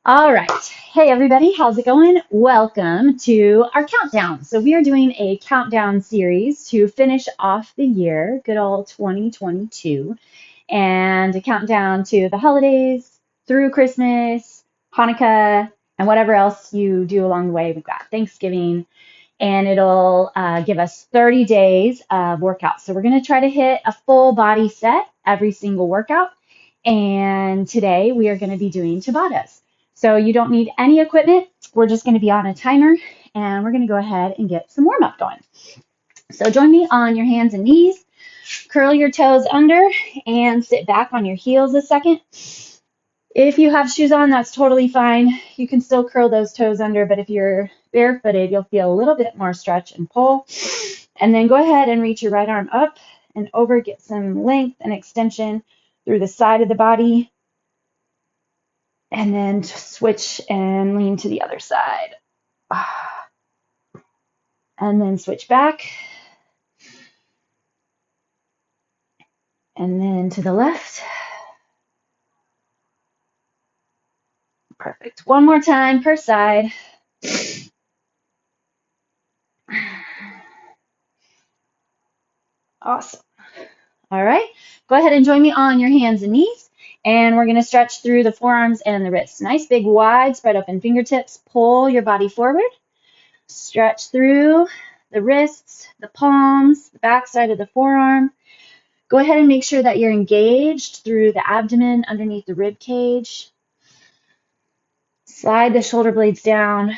All right. Hey, everybody. How's it going? Welcome to our countdown. So we are doing a countdown series to finish off the year, good old 2022, and a countdown to the holidays, through Christmas, Hanukkah, and whatever else you do along the way. We've got Thanksgiving, and it'll give us 30 days of workouts. So we're going to try to hit a full body set every single workout. And today we are going to be doing Tabatas. So you don't need any equipment. We're just going to be on a timer, and we're going to go ahead and get some warm up going. So join me on your hands and knees. Curl your toes under and sit back on your heels a second. If you have shoes on, that's totally fine. You can still curl those toes under, but if you're barefooted, you'll feel a little bit more stretch and pull. And then go ahead and reach your right arm up and over, get some length and extension through the side of the body. And then switch and lean to the other side. And then switch back. And then to the left. Perfect. One more time per side. Awesome. All right. Go ahead and join me on your hands and knees. And we're going to stretch through the forearms and the wrists. Nice, big, wide, spread open fingertips. Pull your body forward. Stretch through the wrists, the palms, the back side of the forearm. Go ahead and make sure that you're engaged through the abdomen, underneath the rib cage. Slide the shoulder blades down.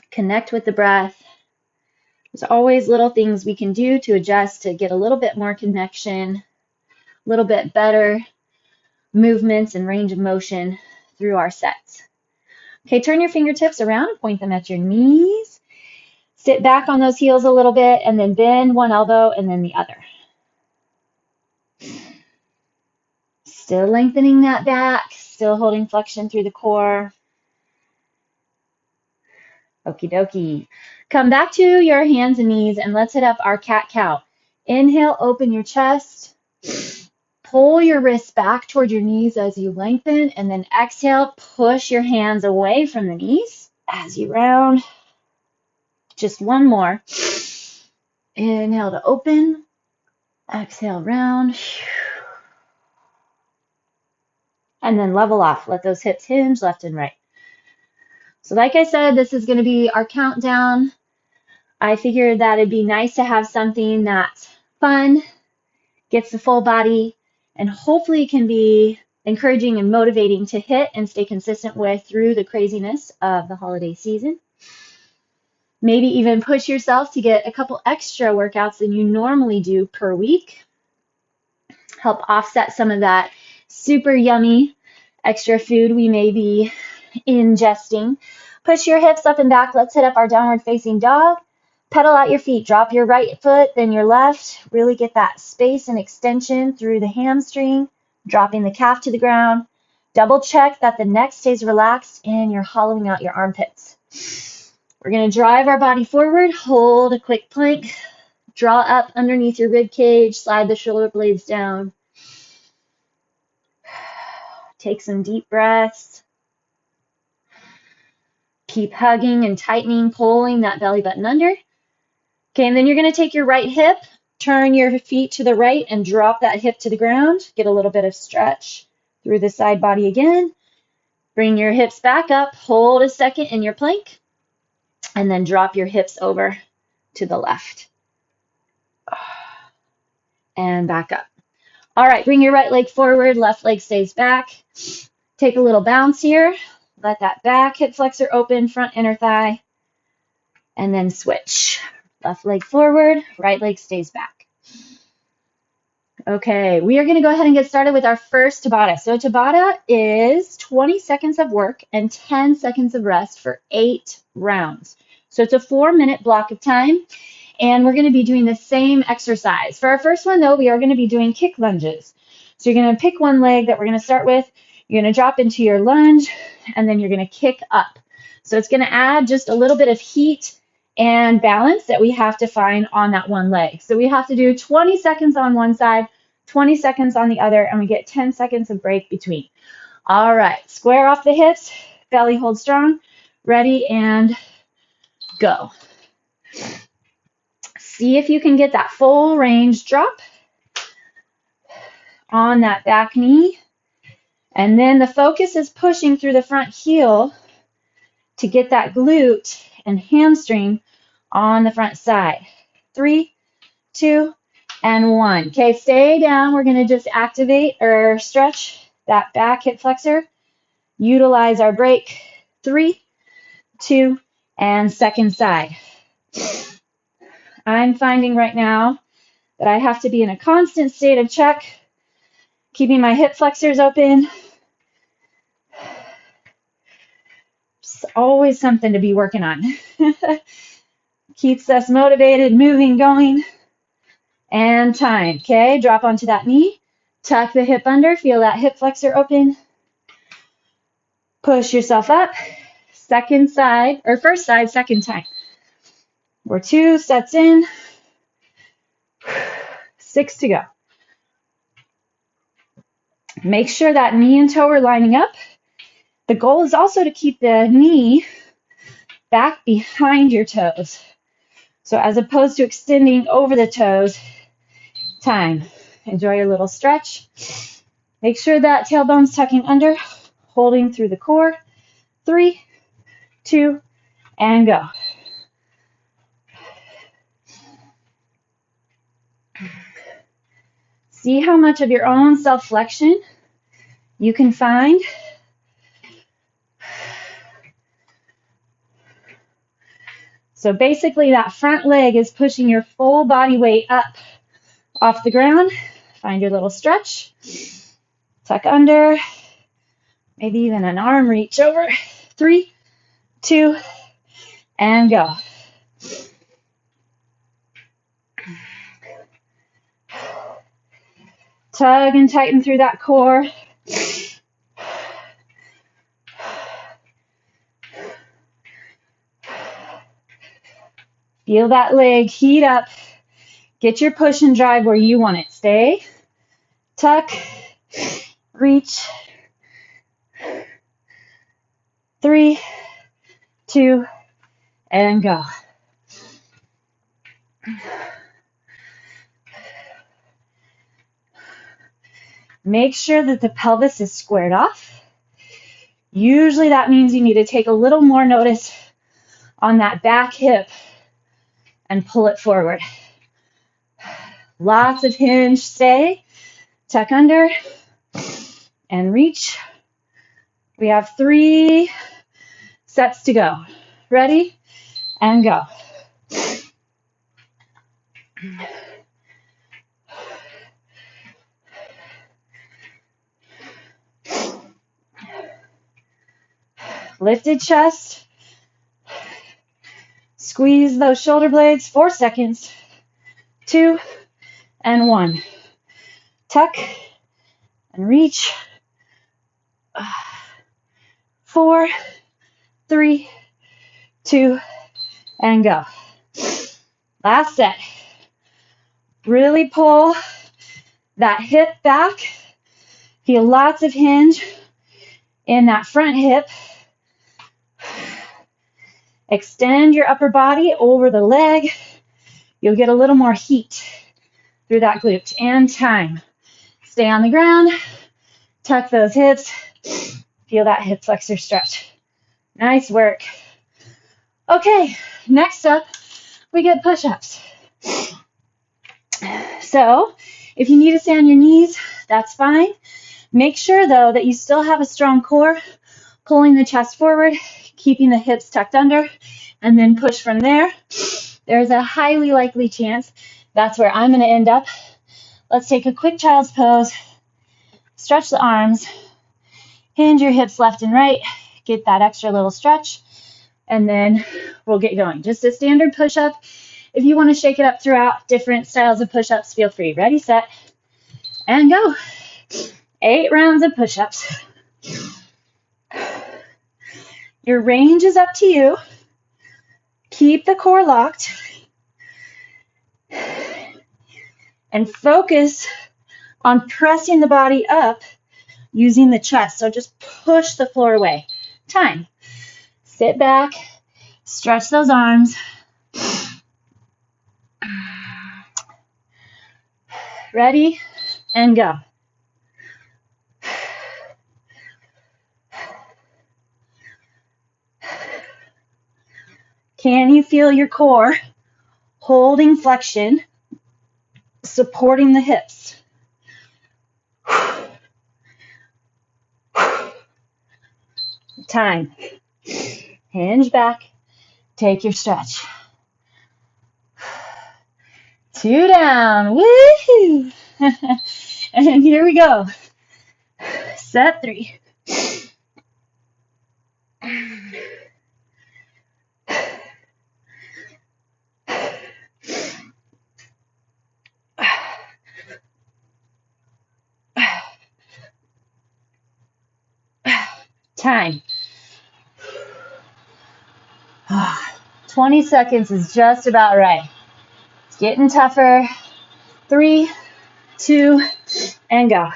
Connect with the breath. There's always little things we can do to adjust to get a little bit more connection, a little bit better movements and range of motion through our sets. Okay, turn your fingertips around, point them at your knees. Sit back on those heels a little bit and then bend one elbow and then the other. Still lengthening that back, still holding flexion through the core. Okie dokie. Come back to your hands and knees and let's hit up our cat-cow. Inhale, open your chest. Pull your wrists back toward your knees as you lengthen, and then exhale, push your hands away from the knees as you round. Just one more. Inhale to open. Exhale, round. And then level off. Let those hips hinge left and right. So like I said, this is going to be our countdown. I figured that it'd be nice to have something that's fun, gets the full body, and hopefully can be encouraging and motivating to hit and stay consistent with through the craziness of the holiday season. Maybe even push yourself to get a couple extra workouts than you normally do per week. Help offset some of that super yummy extra food we may be ingesting. Push your hips up and back. Let's hit up our downward facing dog. Pedal out your feet. Drop your right foot, then your left. Really get that space and extension through the hamstring. Dropping the calf to the ground. Double check that the neck stays relaxed and you're hollowing out your armpits. We're going to drive our body forward. Hold a quick plank. Draw up underneath your rib cage. Slide the shoulder blades down. Take some deep breaths. Keep hugging and tightening, pulling that belly button under. Okay, and then you're going to take your right hip, turn your feet to the right, and drop that hip to the ground. Get a little bit of stretch through the side body again. Bring your hips back up. Hold a second in your plank, and then drop your hips over to the left. And back up. All right, bring your right leg forward, left leg stays back. Take a little bounce here. Let that back hip flexor open, front inner thigh, and then switch. Left leg forward, right leg stays back. Okay, we are going to go ahead and get started with our first Tabata. So Tabata is 20 seconds of work and 10 seconds of rest for 8 rounds. So it's a 4-minute block of time, and we're going to be doing the same exercise. For our first one, though, we are going to be doing kick lunges. So you're going to pick one leg that we're going to start with. You're going to drop into your lunge, and then you're going to kick up. So it's going to add just a little bit of heat and balance that we have to find on that one leg. So we have to do 20 seconds on one side, 20 seconds on the other, and we get 10 seconds of break between. All right, square off the hips, belly hold strong, ready, and go. See if you can get that full range drop on that back knee. And then the focus is pushing through the front heel to get that glute and hamstring on the front side. 3, 2, and 1. Okay, stay down. We're going to just activate or stretch that back hip flexor. Utilize our break. 3, 2, and second side. I'm finding right now that I have to be in a constant state of check, keeping my hip flexors open. It's always something to be working on. Keeps us motivated, moving, going. And time. Okay, drop onto that knee. Tuck the hip under. Feel that hip flexor open. Push yourself up. Second side, or first side, second time. We're 2 sets in. 6 to go. Make sure that knee and toe are lining up. The goal is also to keep the knee back behind your toes. So as opposed to extending over the toes, time. Enjoy your little stretch. Make sure that tailbone's tucking under, holding through the core. 3, 2, and go. See how much of your own self-flexion you can find. So basically that front leg is pushing your full body weight up off the ground. Find your little stretch. Tuck under. Maybe even an arm reach over. 3, 2, and go. Tug and tighten through that core. Feel that leg heat up. Get your push and drive where you want it. Stay. Tuck. Reach. 3, 2, and go. Make sure that the pelvis is squared off. Usually that means you need to take a little more notice on that back hip and pull it forward. Lots of hinge. Stay. Tuck under and reach. We have 3 sets to go. Ready? And go. Lifted chest. Squeeze those shoulder blades. 4 seconds. 2 and 1. Tuck and reach. 4, 3, 2, and go. Last set. Really pull that hip back. Feel lots of hinge in that front hip. Extend your upper body over the leg. You'll get a little more heat through that glute. And time. Stay on the ground. Tuck those hips. Feel that hip flexor stretch. Nice work. Okay, next up, we get push-ups. So, if you need to stay on your knees, that's fine. Make sure, though, that you still have a strong core, pulling the chest forward, keeping the hips tucked under, and then push from there. There's a highly likely chance that's where I'm going to end up. Let's take a quick child's pose. Stretch the arms. Hinge your hips left and right. Get that extra little stretch. And then we'll get going. Just a standard push-up. If you want to shake it up throughout different styles of push-ups, feel free. Ready, set, and go. 8 rounds of push-ups. Your range is up to you. Keep the core locked. And focus on pressing the body up using the chest. So just push the floor away. Time. Sit back, stretch those arms. Ready, and go. Can you feel your core holding flexion, supporting the hips? Time. Hinge back, take your stretch. 2 down, woohoo! And here we go. Set 3. Time. 20 seconds is just about right. It's getting tougher. 3, 2, and go.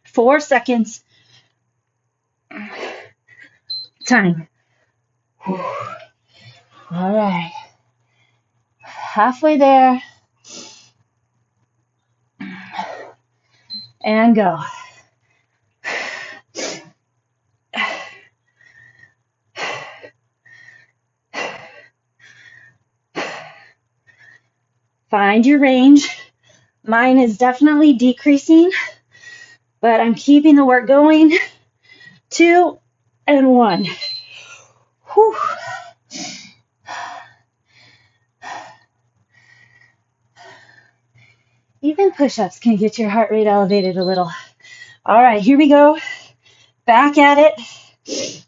Four seconds. Time. All right. Halfway there. And go. Find your range. Mine is definitely decreasing, but I'm keeping the work going. 2 and 1. Whew. Even push-ups can get your heart rate elevated a little. All right, here we go. Back at it.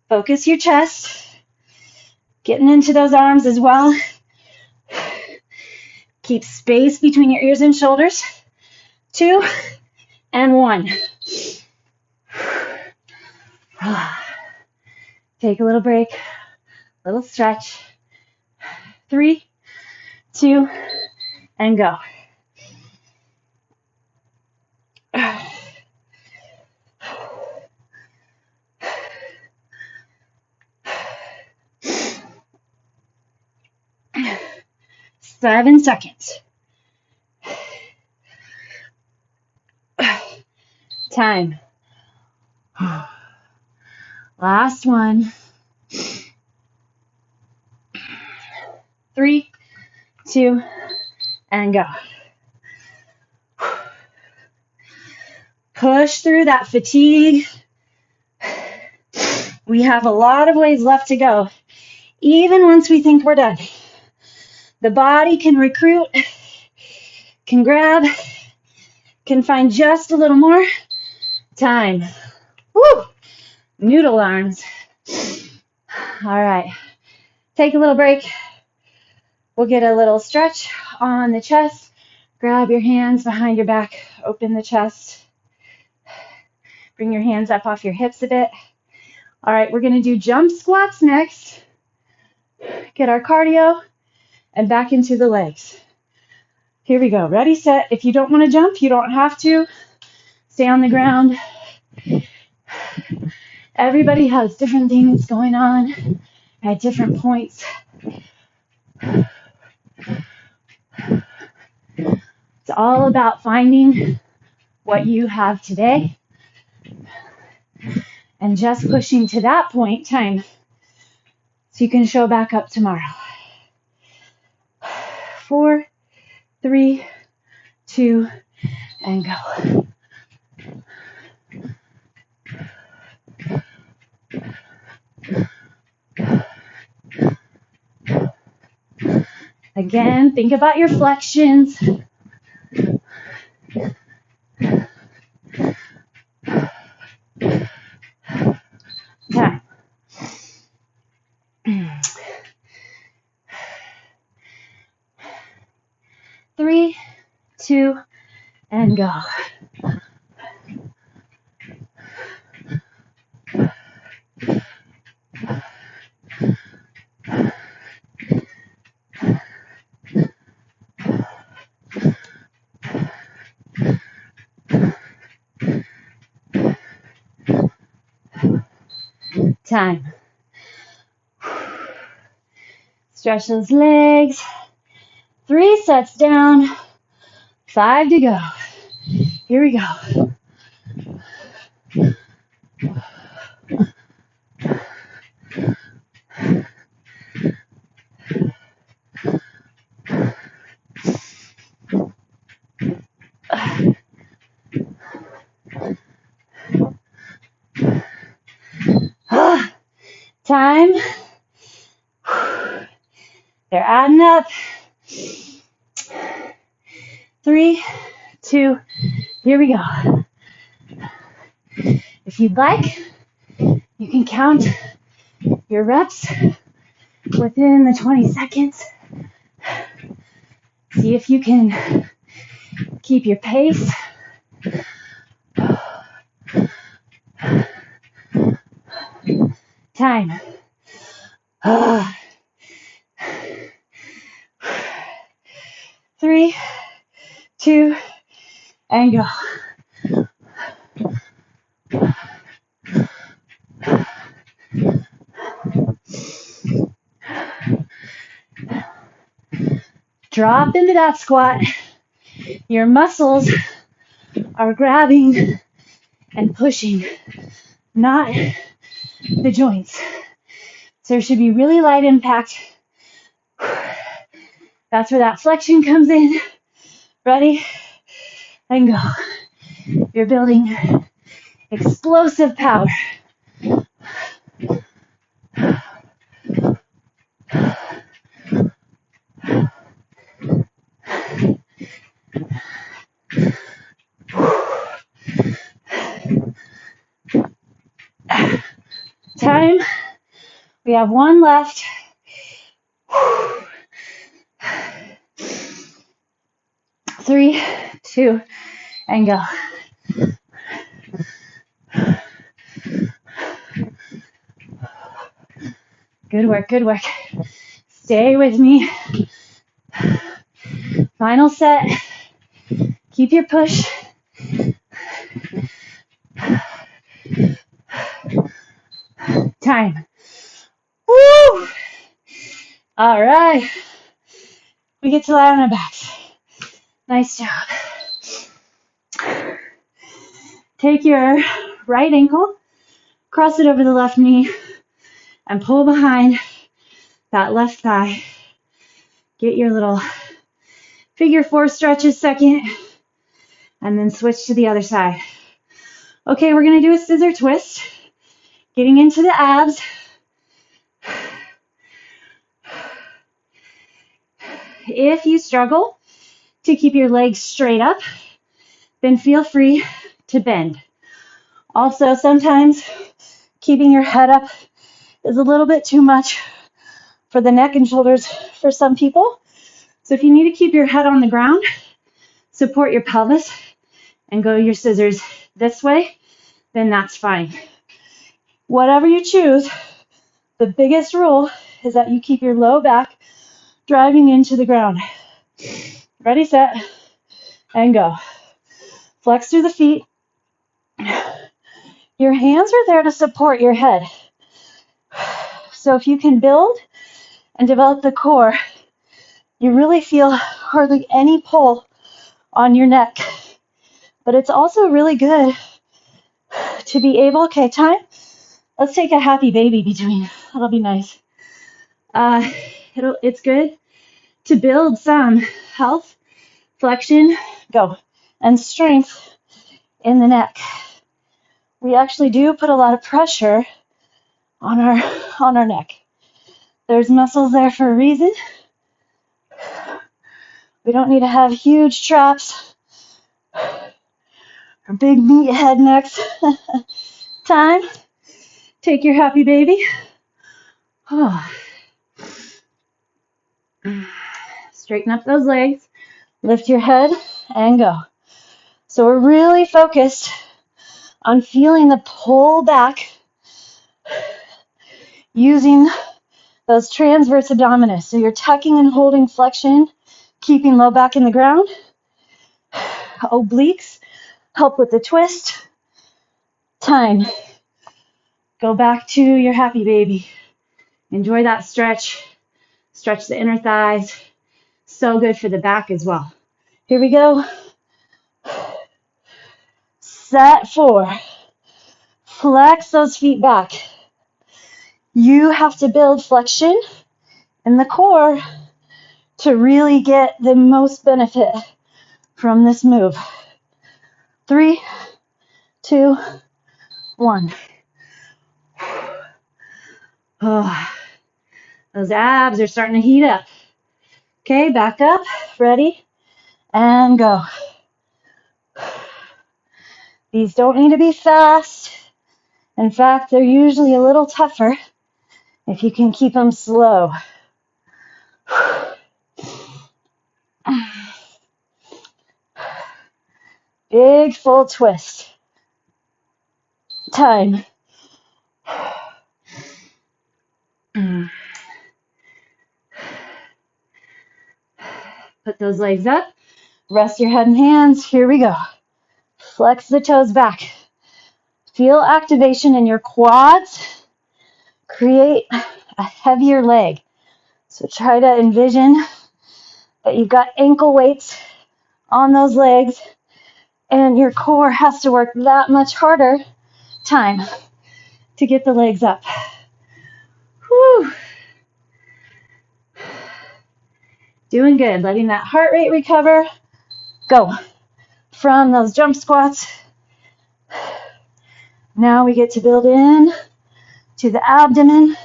Focus your chest. Getting into those arms as well. Keep space between your ears and shoulders. 2 and 1. Take a little break. Little stretch. 3, 2, and go. Seven seconds. Time. Last one. 3, 2, and go. Push through that fatigue. We have a lot of ways left to go, even once we think we're done. The body can recruit, can grab, can find just a little more. Time. Woo! Noodle arms. All right. Take a little break. We'll get a little stretch on the chest. Grab your hands behind your back. Open the chest. Bring your hands up off your hips a bit. All right, we're going to do jump squats next. Get our cardio and back into the legs. Here we go. Ready, set. If you don't want to jump, you don't have to. Stay on the ground. Everybody has different things going on at different points. It's all about finding what you have today and just pushing to that point. Time. So you can show back up tomorrow. 4, 3, 2, and go. Again, think about your flexions. Okay. 2, and go. Time. Stretch those legs. 3 sets down. 5 to go. Here we go. Time. They're adding up. 3, 2, here we go. If you'd like, you can count your reps within the 20 seconds. See if you can keep your pace. Time. 3, 2, and go. Drop into that squat. Your muscles are grabbing and pushing, not the joints. So there should be really light impact. That's where that flexion comes in. Ready? And go. You're building explosive power. Time. We have 1 left. 3, 2, and go. Good work, good work. Stay with me. Final set. Keep your push. Time. Woo! All right. We get to lie on our backs. Nice job. Take your right ankle, cross it over the left knee, and pull behind that left thigh. Get your little figure 4 stretch a second, and then switch to the other side. Okay, we're going to do a scissor twist, getting into the abs. If you struggle to keep your legs straight up, then feel free to bend. Also, sometimes keeping your head up is a little bit too much for the neck and shoulders for some people. So if you need to keep your head on the ground, support your pelvis and go your scissors this way, then that's fine. Whatever you choose, the biggest rule is that you keep your low back driving into the ground. Ready, set, and go. Flex through the feet. Your hands are there to support your head. So if you can build and develop the core, you really feel hardly any pull on your neck. But it's also really good to be able, okay, time. Let's take a happy baby between. That'll be nice. It's good to build some health, flexion, go, and strength in the neck. We actually do put a lot of pressure on our neck. There's muscles there for a reason. We don't need to have huge traps or big meathead necks. Time. Take your happy baby. Oh. Straighten up those legs. Lift your head and go. So we're really focused on feeling the pull back using those transverse abdominis. So you're tucking and holding flexion, keeping low back in the ground. Obliques help with the twist. Time. Go back to your happy baby. Enjoy that stretch. Stretch the inner thighs. So good for the back as well. Here we go. Set 4. Flex those feet back. You have to build flexion in the core to really get the most benefit from this move. 3, 2, 1. Oh, those abs are starting to heat up. Okay, back up, ready, and go. These don't need to be fast. In fact, they're usually a little tougher if you can keep them slow. Big full twist. Time. Put those legs up. Rest your head and hands. Here we go. Flex the toes back. Feel activation in your quads. Create a heavier leg. So try to envision that you've got ankle weights on those legs and your core has to work that much harder. Time to get the legs up. Whew. Doing good. Letting that heart rate recover. Go. From those jump squats. Now we get to build in to the abdomen.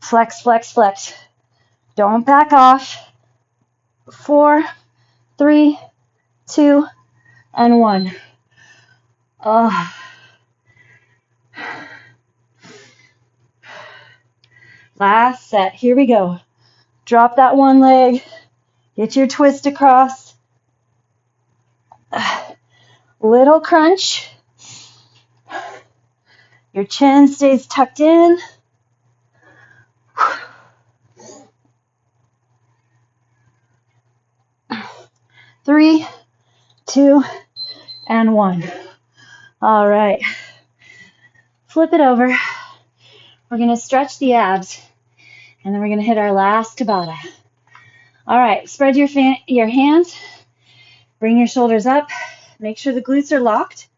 Flex, flex, flex. Don't back off. 4, 3, 2, and 1. Oh. Last set. Here we go. Drop that one leg. Get your twist across. Little crunch. Your chin stays tucked in. 3, 2, and 1. All right. Flip it over. We're going to stretch the abs, and then we're going to hit our last Tabata. All right. Spread your hands. Bring your shoulders up. Make sure the glutes are locked.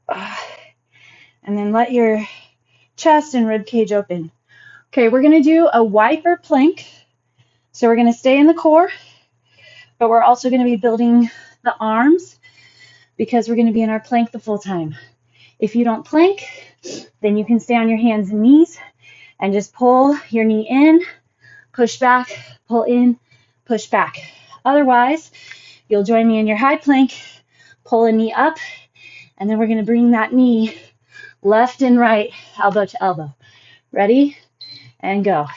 And then let your chest and rib cage open. Okay, we're going to do a wiper plank. So we're going to stay in the core, but we're also going to be building the arms because we're going to be in our plank the full time. If you don't plank, then you can stay on your hands and knees and just pull your knee in, push back, pull in, push back. Otherwise, you'll join me in your high plank, pull a knee up, and then we're going to bring that knee left and right, elbow to elbow. Ready? And go.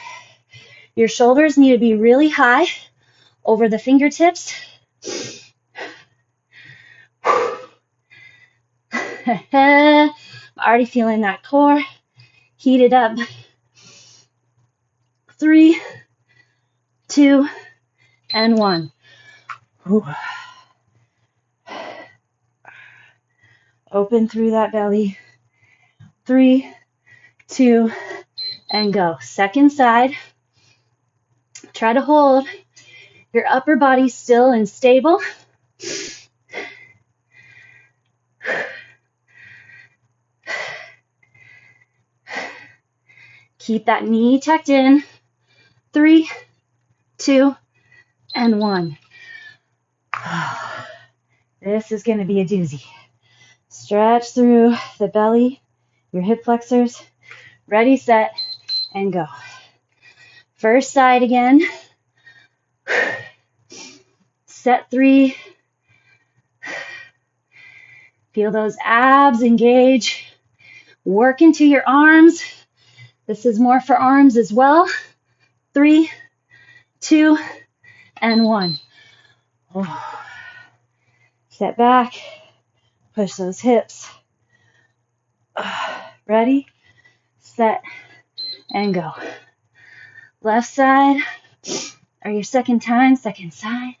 Your shoulders need to be really high over the fingertips. I'm already feeling that core heated up. 3, 2, and 1. Open through that belly. 3, 2, and go. Second side. Try to hold your upper body still and stable. Keep that knee tucked in. 3, 2, and 1. This is going to be a doozy. Stretch through the belly, your hip flexors. Ready, set, and go. First side again. Set 3. Feel those abs engage. Work into your arms. This is more for arms as well. 3, 2, and 1. Oh. Step back, push those hips. Ready, set, and go. Left side, or your second time, second side.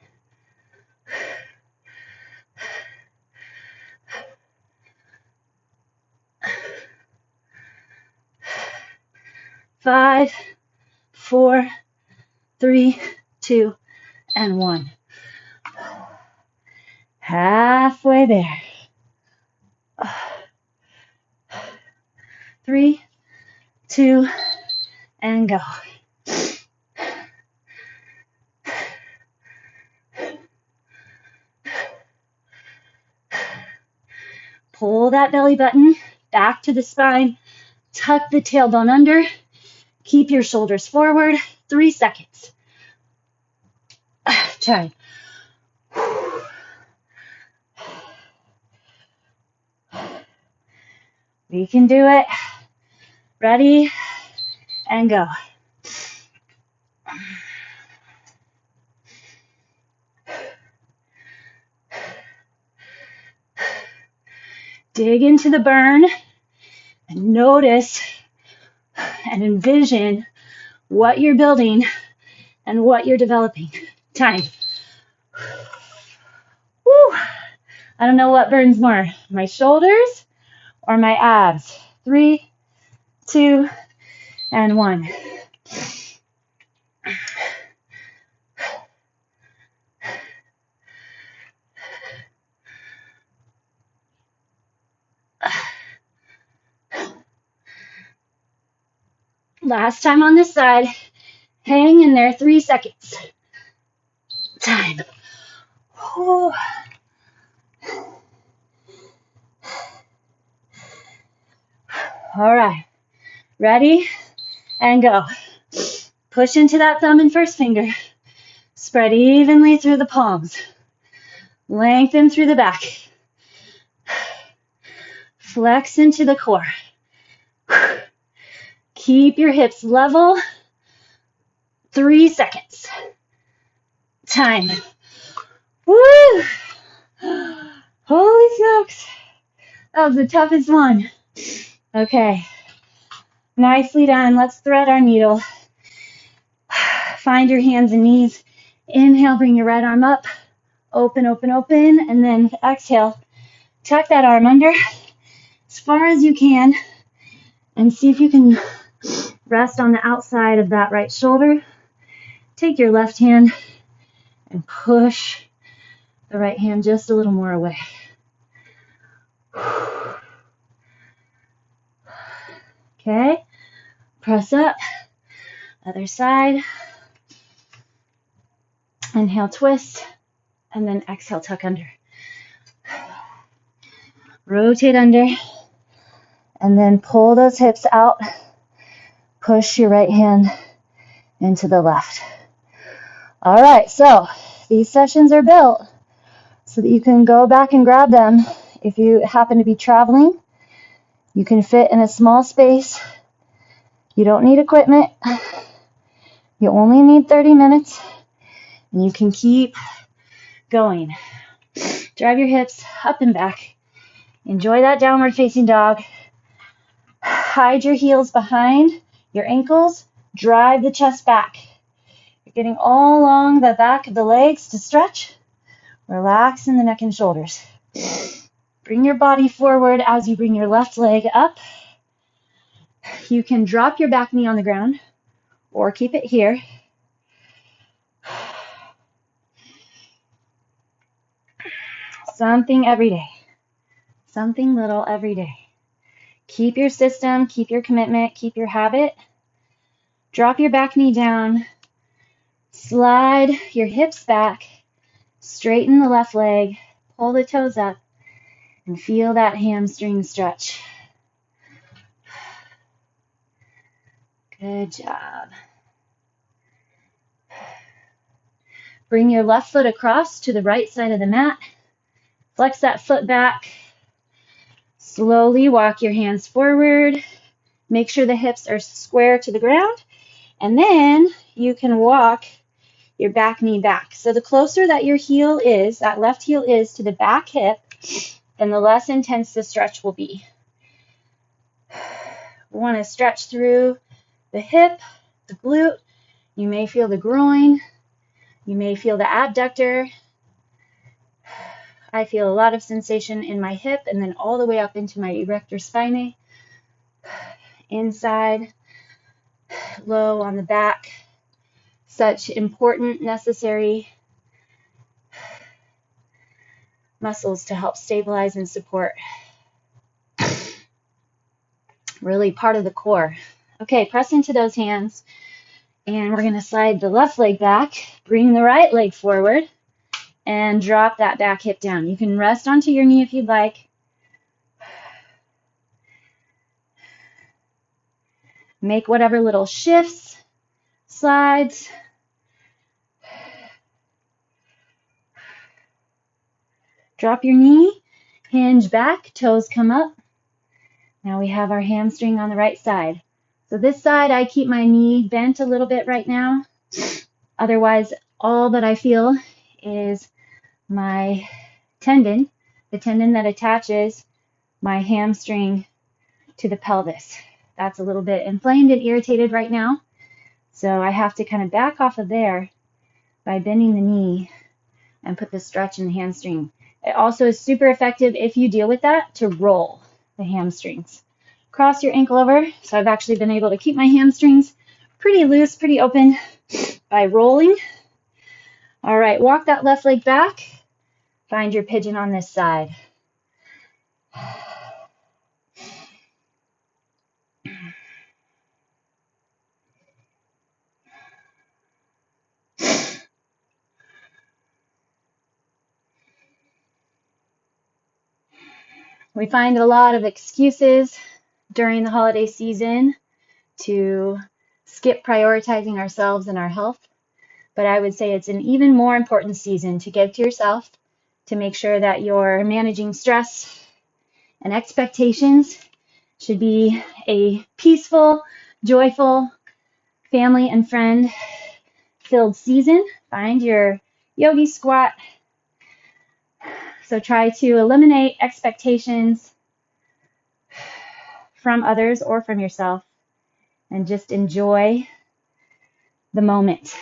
Five, 4, 3, 2, and 1. Halfway there. 3, 2, and go. Pull that belly button back to the spine. Tuck the tailbone under. Keep your shoulders forward. 3 seconds. Time. We can do it. Ready, and go. Dig into the burn and notice and envision what you're building and what you're developing. Time. Woo. I don't know what burns more, my shoulders or my abs. 3, 2, and 1. Last time on this side. Hang in there 3 seconds. Time. Whew. All right. Ready? And go. Push into that thumb and first finger. Spread evenly through the palms. Lengthen through the back. Flex into the core. Keep your hips level. 3 seconds. Time. Woo! Holy smokes. That was the toughest one. Okay. Nicely done. Let's thread our needle. Find your hands and knees. Inhale, bring your right arm up. Open, open, open. And then exhale. Tuck that arm under as far as you can. And see if you can rest on the outside of that right shoulder. Take your left hand and push the right hand just a little more away. Okay, press up, other side. Inhale, twist, and then exhale, tuck under. Rotate under, and then pull those hips out. Push your right hand into the left. All right, so these sessions are built so that you can go back and grab them if you happen to be traveling. You can fit in a small space. You don't need equipment. You only need 30 minutes, and you can keep going. Drive your hips up and back. Enjoy that downward facing dog. Hide your heels behind your ankles. Drive the chest back. You're getting all along the back of the legs to stretch. Relax in the neck and shoulders. Bring your body forward as you bring your left leg up. You can drop your back knee on the ground or keep it here. Something every day. Something little every day. Keep your system, keep your commitment, keep your habit. Drop your back knee down. Slide your hips back. Straighten the left leg. Pull the toes up. And feel that hamstring stretch. Good job. Bring your left foot across to the right side of the mat. Flex that foot back. Slowly walk your hands forward. Make sure the hips are square to the ground. And then you can walk your back knee back. So the closer that your heel is, that left heel is to the back hip, then the less intense the stretch will be. We want to stretch through the hip, the glute. You may feel the groin. You may feel the abductor. I feel a lot of sensation in my hip and then all the way up into my erector spinae. Inside, low on the back. Such important, necessary muscles to help stabilize and support. Really part of the core. Okay, press into those hands. And we're going to slide the left leg back, bring the right leg forward, and drop that back hip down. You can rest onto your knee if you'd like. Make whatever little shifts, slides. Drop your knee, hinge back, toes come up. Now we have our hamstring on the right side. So this side, I keep my knee bent a little bit right now. Otherwise, all that I feel is my tendon, the tendon that attaches my hamstring to the pelvis. That's a little bit inflamed and irritated right now. So I have to kind of back off of there by bending the knee and put the stretch in the hamstring. It also is super effective if you deal with that to roll the hamstrings. Cross your ankle over. So I've actually been able to keep my hamstrings pretty loose, pretty open by rolling. All right, walk that left leg back. Find your pigeon on this side. We find a lot of excuses during the holiday season to skip prioritizing ourselves and our health. But I would say it's an even more important season to give to yourself, to make sure that you're managing stress and expectations. Should be a peaceful, joyful, family and friend filled season. Find your yogi squat. So try to eliminate expectations from others or from yourself and just enjoy the moment.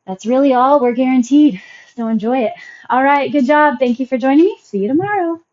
That's really all we're guaranteed. So enjoy it. All right, good job. Thank you for joining me. See you tomorrow.